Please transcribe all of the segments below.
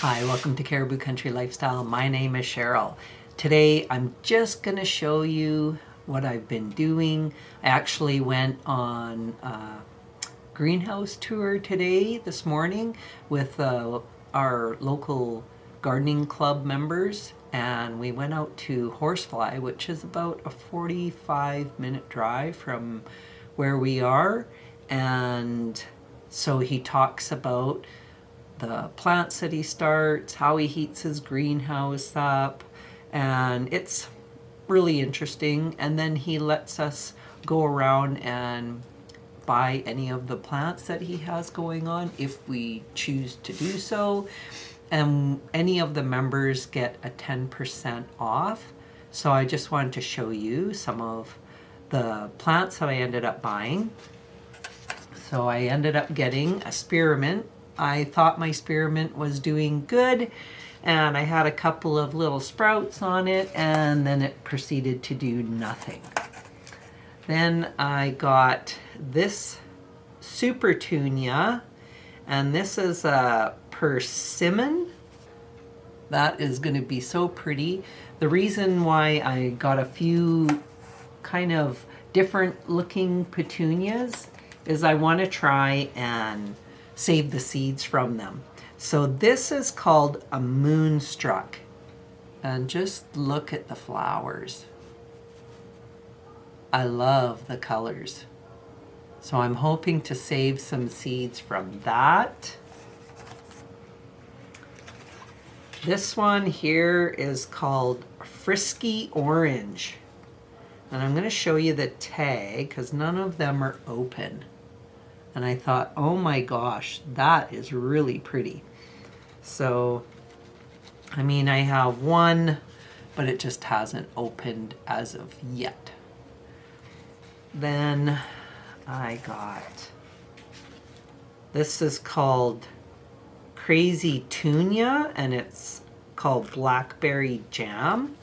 Hi, welcome to Caribou Country Lifestyle. My name is Cheryl. Today I'm just going to show you what I've been doing. I actually went on a greenhouse tour this morning with our local gardening club members, and we went out to Horsefly, which is about a 45-minute drive from where we are. And so he talks about the plants that he starts, how he heats his greenhouse up, and it's really interesting. And then he lets us go around and buy any of the plants that he has going on if we choose to do so. And any of the members get a 10% off. So I just wanted to show you some of the plants that I ended up buying. So I ended up getting a spearmint. I thought my spearmint was doing good, and I had a couple of little sprouts on it, and then it proceeded to do nothing. Then I got this Supertunia, and this is a persimmon. That is going to be so pretty. The reason why I got a few kind of different looking petunias is I want to try and save the seeds from them. So this is called a moonstruck, and just look at the flowers. I love the colors. So I'm hoping to save some seeds from that. This one here is called Frisky Orange, and I'm going to show you the tag because none of them are open. And I thought, oh my gosh, that is really pretty. So, I mean, I have one, but it just hasn't opened as of yet. Then I got, this is called Crazy Tunia, and it's called Blackberry Jam.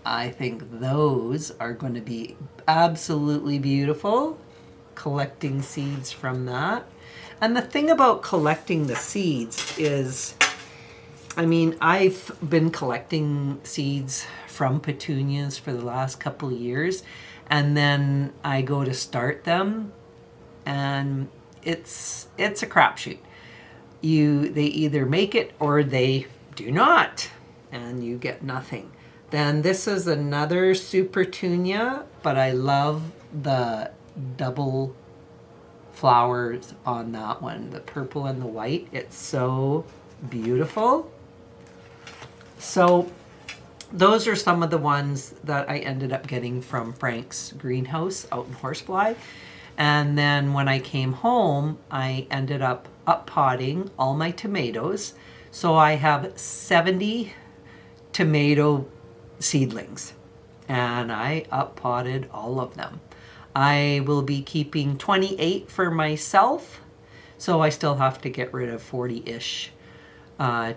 I think those are going to be absolutely beautiful. Collecting seeds from that. And the thing about collecting the seeds is, I mean, I've been collecting seeds from petunias for the last couple of years, and then I go to start them, and it's a crapshoot. They either make it or they do not, and you get nothing. Then this is another Supertunia, but I love the double flowers on that one, the purple and the white. It's so beautiful. So those are some of the ones that I ended up getting from Frank's greenhouse out in Horsefly. And then when I came home, I ended up potting all my tomatoes. So I have 70 tomato seedlings, and I potted all of them. I will be keeping 28 for myself, so I still have to get rid of 40-ish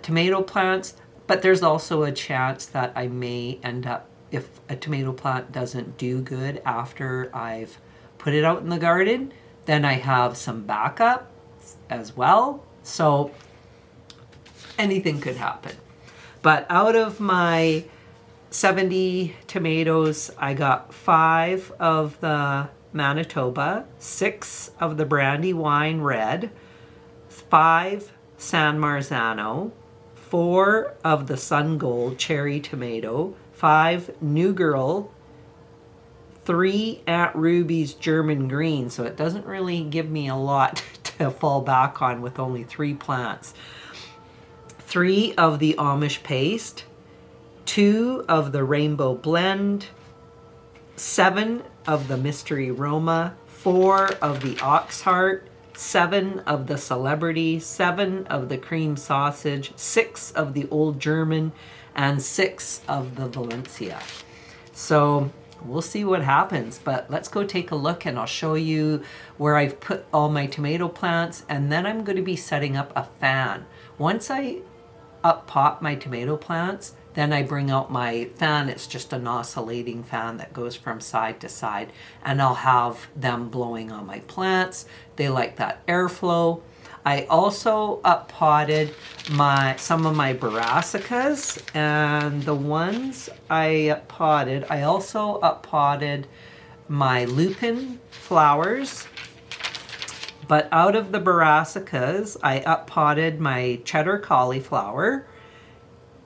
tomato plants, but there's also a chance that I may end up, if a tomato plant doesn't do good after I've put it out in the garden, then I have some backup as well, so anything could happen. But out of my 70 tomatoes, I got 5 of the Manitoba, 6 of the Brandywine Red, 5 San Marzano, 4 of the Sun Gold Cherry Tomato, 5 New Girl, 3 Aunt Ruby's German Green, so it doesn't really give me a lot to fall back on with only 3 plants, 3 of the Amish Paste, 2 of the Rainbow Blend, 7 of the Mystery Roma, 4 of the Oxheart, 7 of the Celebrity, 7 of the Cream Sausage, 6 of the Old German, and 6 of the Valencia. So we'll see what happens, but let's go take a look and I'll show you where I've put all my tomato plants, and then I'm going to be setting up a fan. Once I pot my tomato plants, then I bring out my fan. It's just an oscillating fan that goes from side to side, and I'll have them blowing on my plants. They like that airflow. I also up-potted some of my Brassicas, and the ones I up-potted, I also up-potted my lupin flowers. But out of the Brassicas, I up-potted my cheddar cauliflower,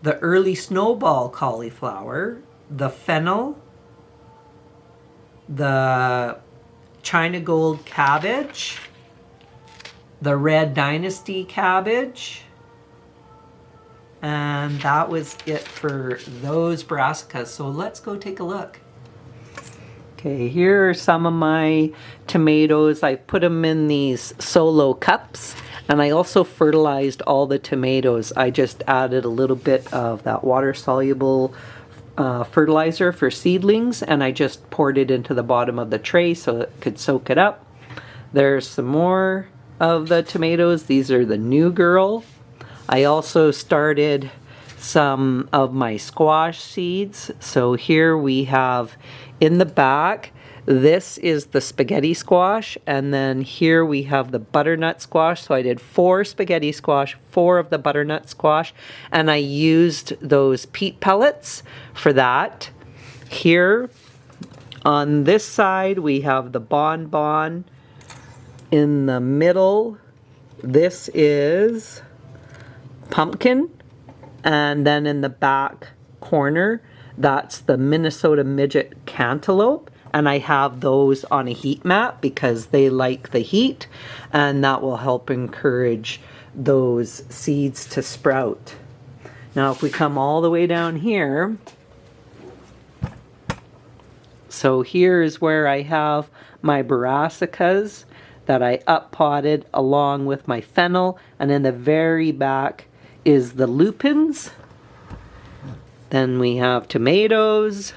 the early snowball cauliflower, the fennel, the China gold cabbage, the red dynasty cabbage, and that was it for those Brassicas. So let's go take a look. Okay, here are some of my tomatoes. I put them in these solo cups, and I also fertilized all the tomatoes. I just added a little bit of that water-soluble fertilizer for seedlings, and I just poured it into the bottom of the tray so it could soak it up. There's some more of the tomatoes. These are the New Girl. I also started some of my squash seeds. So here we have in the back, this is the spaghetti squash, and then here we have the butternut squash. So I did 4 spaghetti squash, 4 of the butternut squash, and I used those peat pellets for that. Here on this side we have the bonbon. In the middle, this is pumpkin, and then in the back corner, that's the Minnesota midget cantaloupe, and I have those on a heat mat because they like the heat, and that will help encourage those seeds to sprout. Now if we come all the way down here, so here is where I have my Brassicas that I up-potted along with my fennel, and in the very back is the lupins. Then we have tomatoes,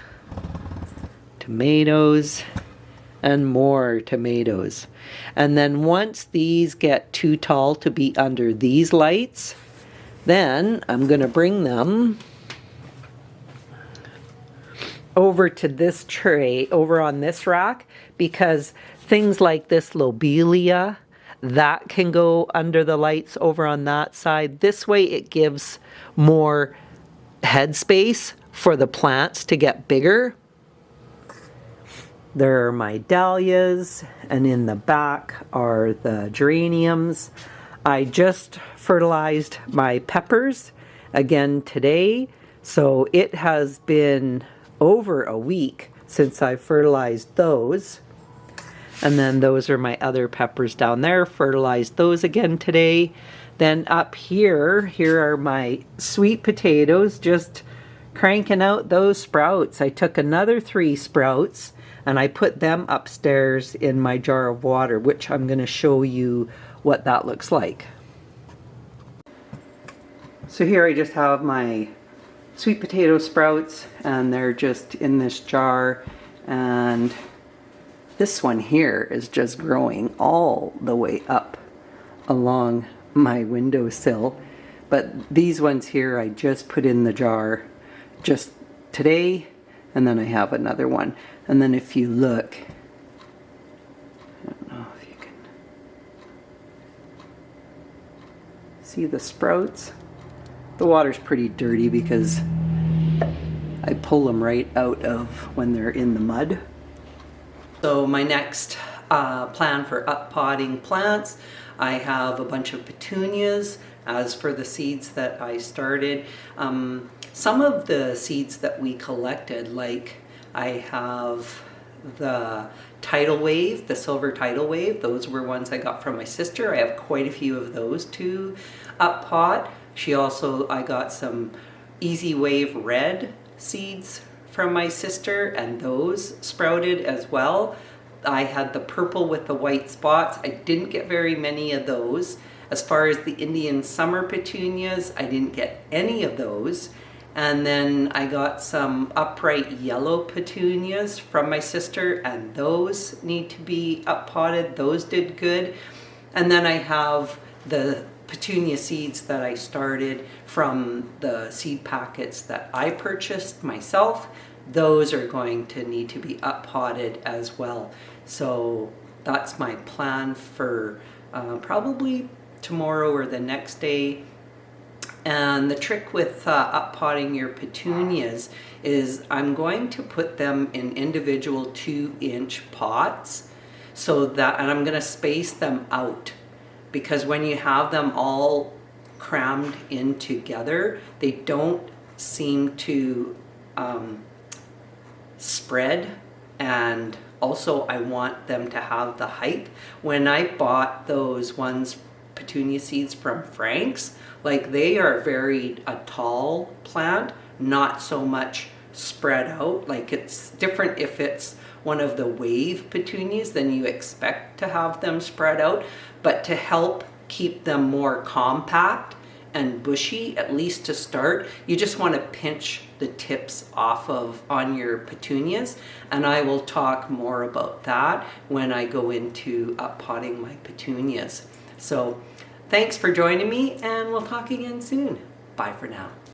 and more tomatoes. And then once these get too tall to be under these lights, then I'm going to bring them over to this tray, over on this rack, because things like this lobelia, that can go under the lights over on that side. This way it gives more headspace for the plants to get bigger. There are my dahlias, and in the back are the geraniums. I just fertilized my peppers again today, so it has been over a week since I fertilized those. And then those are my other peppers down there. Fertilized those again today. Then up here are my sweet potatoes, just cranking out those sprouts. I took another 3 sprouts and I put them upstairs in my jar of water, which I'm going to show you what that looks like. So here I just have my sweet potato sprouts, and they're just in this jar, and this one here is just growing all the way up along my windowsill. But these ones here I just put in the jar just today, and then I have another one. And then if you look, I don't know if you can see the sprouts. The water's pretty dirty because I pull them right out of when they're in the mud. So my next plan for up-potting plants, I have a bunch of petunias. As for the seeds that I started, some of the seeds that we collected, like I have the tidal wave, the silver tidal wave, those were ones I got from my sister. I have quite a few of those to up-pot. I got some easy wave red seeds from my sister, and those sprouted as well. I had the purple with the white spots. I didn't get very many of those. As far as the Indian summer petunias, I didn't get any of those. And then I got some upright yellow petunias from my sister, and those need to be up-potted. Those did good. And then I have the petunia seeds that I started from the seed packets that I purchased myself. Those are going to need to be up-potted as well. So that's my plan for probably tomorrow or the next day. And the trick with up-potting your petunias is I'm going to put them in individual 2-inch pots, so that, and I'm going to space them out, because when you have them all crammed in together, they don't seem to spread. And also I want them to have the height. When I bought those petunia seeds from Frank's, like, they are a tall plant, not so much spread out. Like, it's different if it's one of the wave petunias, then you expect to have them spread out. But to help keep them more compact and bushy, at least to start, you just want to pinch the tips off on your petunias. And I will talk more about that when I go into up-potting my petunias. So thanks for joining me, and we'll talk again soon. Bye for now.